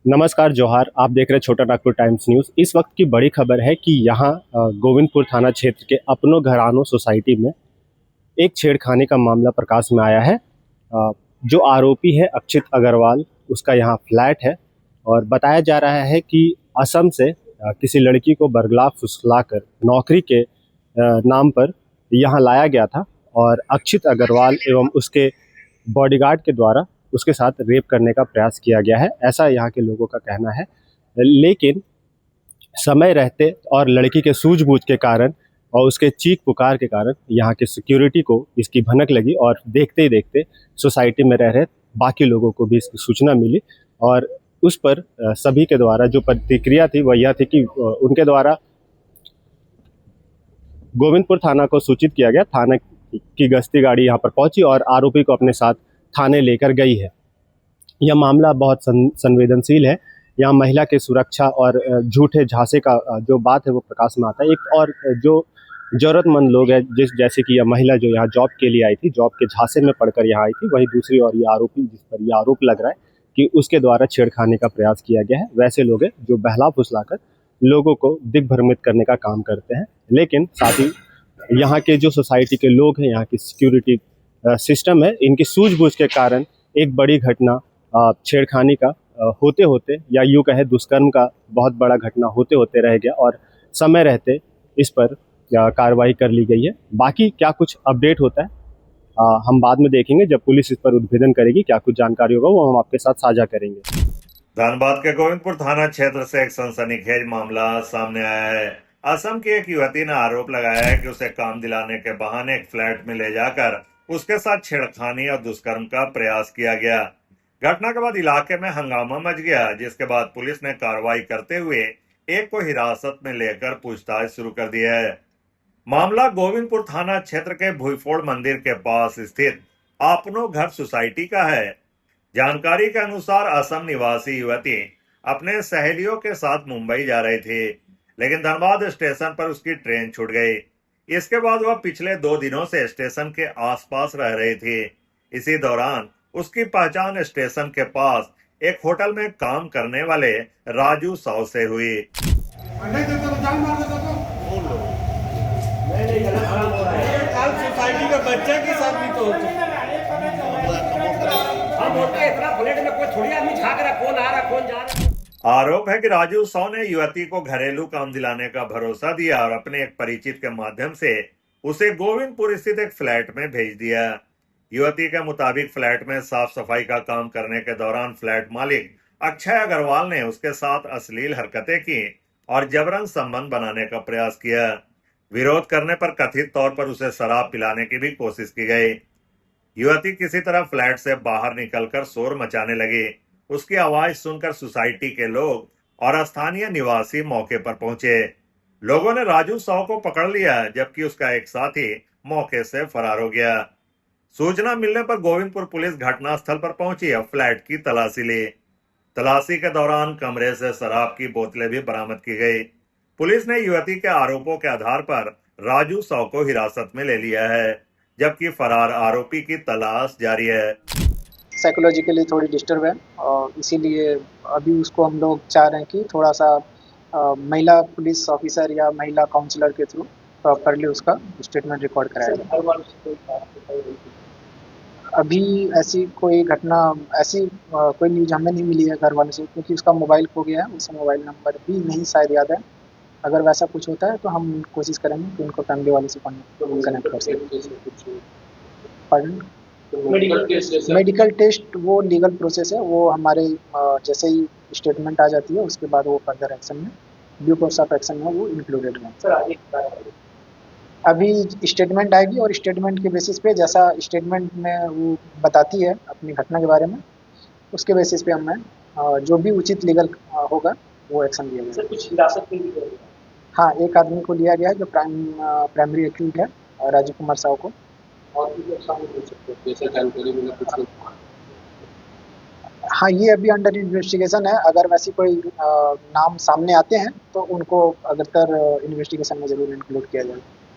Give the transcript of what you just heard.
नमस्कार, जोहार। आप देख रहे हैं छोटा नागपुर टाइम्स न्यूज़। इस वक्त की बड़ी खबर है कि यहाँ गोविंदपुर थाना क्षेत्र के अपनो घरानो सोसाइटी में एक छेड़खानी का मामला प्रकाश में आया है। जहां महिला के सुरक्षा और जो आरोपी है अक्षित अग्रवाल, उसका यहाँ फ्लैट है और बताया जा रहा है कि असम से किसी लड़की को बरगला फुसलाकर नौकरी के नाम पर यहाँ लाया गया था और अक्षित अग्रवाल एवं उसके बॉडीगार्ड के द्वारा उसके साथ रेप करने का प्रयास किया गया है, ऐसा यहाँ के लोगों का कहना है। लेकिन समय रहते और लड़की के सूझबूझ के कारण और उसके चीख पुकार के कारण यहाँ के सिक्योरिटी को इसकी भनक लगी और देखते ही देखते सोसाइटी में रह रहे बाकी लोगों को भी इसकी सूचना मिली और उस पर सभी के द्वारा जो प्रतिक्रिया थी वह यह थी कि उनके द्वारा गोविंदपुर थाना को सूचित किया गया। थाना की गश्ती गाड़ी यहाँ पर पहुंची और आरोपी को अपने साथ थाने लेकर गई है। यह मामला बहुत संवेदनशील है। यहाँ महिला के सुरक्षा और झूठे झांसे का जो बात है वो प्रकाश में आता है। एक और जो जरूरतमंद लोग हैं जैसे कि यह महिला जो यहाँ जॉब के लिए आई थी, जॉब के झांसे में पढ़कर यहाँ आई थी, वहीं दूसरी और ये आरोपी जिस पर यह आरोप लग रहा है कि उसके द्वारा छेड़खानी का प्रयास किया गया है, वैसे लोग हैं जो बहला फुसलाकर लोगों को दिग्भ्रमित करने का काम करते हैं। लेकिन साथ ही यहाँ के जो सोसाइटी के लोग हैं, यहाँ की सिक्योरिटी सिस्टम है, इनकी सूझबूझ के कारण एक बड़ी घटना छेड़खानी का होते होते या यूँ कहे दुष्कर्म का बहुत बड़ा घटना होते होते रह गया और समय रहते इस पर कार्रवाई कर ली गई है। बाकी क्या कुछ अपडेट होता है हम बाद में देखेंगे, जब पुलिस इस पर उद्भेदन करेगी। क्या कुछ जानकारी होगा वो हम आपके साथ साझा करेंगे। धनबाद के गोविंदपुर थाना क्षेत्र से एक सनसनीखेज मामला सामने आया है। असम की एक युवती ने आरोप लगाया है कि उसे काम दिलाने के बहाने एक फ्लैट में ले जाकर उसके साथ छेड़खानी और दुष्कर्म का प्रयास किया गया। घटना के बाद इलाके में हंगामा मच गया, जिसके बाद पुलिस ने कार्रवाई करते हुए एक को हिरासत में लेकर पूछताछ शुरू कर दी है। मामला गोविंदपुर थाना क्षेत्र के भुईफोड़ मंदिर के पास स्थित अपनो घर सोसाइटी का है। जानकारी के अनुसार असम निवासी युवती अपने सहेलियों के साथ मुंबई जा रही थी, लेकिन धनबाद स्टेशन पर उसकी ट्रेन छूट गई। इसके बाद वह पिछले 2 दिनों से स्टेशन के आसपास रह रही थी। इसी दौरान उसकी पहचान स्टेशन के पास एक होटल में काम करने वाले राजू साव से हुई। सोसाइटी के बच्चे के साथ भी तो हम होते इतना फ्लैट में कोई थोड़ी आदमी झांक रहा, कौन आ रहा कौन जा रहा। आरोप है कि राजू साव ने युवती को घरेलू काम दिलाने का भरोसा दिया और अपने एक परिचित के माध्यम से उसे गोविंदपुर स्थित एक फ्लैट में भेज दिया। युवती के मुताबिक फ्लैट में साफ सफाई का काम करने के दौरान फ्लैट मालिक अक्षय अग्रवाल ने उसके साथ अश्लील हरकतें की और जबरन संबंध बनाने का प्रयास किया। विरोध करने पर कथित तौर पर उसे शराब पिलाने की भी कोशिश की गई। युवती किसी तरह फ्लैट से बाहर निकलकर शोर मचाने लगी। उसकी आवाज सुनकर सोसाइटी के लोग और स्थानीय निवासी मौके पर पहुंचे। लोगों ने राजू साव को पकड़ लिया, जबकि उसका एक साथी मौके से फरार हो गया। सूचना मिलने पर गोविंदपुर पुलिस घटनास्थल पर पहुंची और फ्लैट की तलाशी ली। तलाशी के दौरान कमरे से शराब की बोतलें भी बरामद की गई। पुलिस ने युवती के आरोपों के आधार पर राजू साव को हिरासत में ले लिया है, जबकि फरार आरोपी की तलाश जारी है। साइकोलॉजिकली थोड़ी डिस्टर्ब है और इसीलिए अभी उसको हम लोग चाह रहे हैं कि थोड़ा सा महिला पुलिस ऑफिसर या महिला काउंसलर के थ्रू प्रॉपरली उसका स्टेटमेंट रिकॉर्ड कराया जाए। अभी ऐसी कोई घटना कोई न्यूज हमें नहीं मिली है घर वालों से, क्योंकि उसका मोबाइल खो गया है, उसका मोबाइल नंबर भी नहीं शायद याद है। अगर वैसा कुछ होता है तो हम कोशिश करेंगे कि उनको फैमिली वाले से कनेक्ट कर सकें। मेडिकल टेस्ट वो लीगल प्रोसेस है, वो हमारे जैसे ही स्टेटमेंट आ जाती है उसके बाद वो फर्दर एक्शन में ड्यू कोर्स ऑफ एक्शन में वो इंक्लूडेड है। अभी स्टेटमेंट आएगी और स्टेटमेंट के बेसिस पे जैसा स्टेटमेंट में वो बताती है अपनी घटना के बारे में, उसके बेसिस पे हमें जो भी उचित लीगल होगा वो एक्शन लिया जाएगा। कुछ हिरासत में भी है? हाँ, एक आदमी को लिया गया है जो प्राइमरी एक्यूट है, राजू कुमार साव को। और भी जैसे जानकारी मिला कुछ? हाँ, ये अभी अंडर इन्वेस्टिगेशन है। अगर वैसी कोई नाम सामने आते हैं तो उनको अग्रतर इन्वेस्टिगेशन में जरूर इंक्लूड किया जाएगा।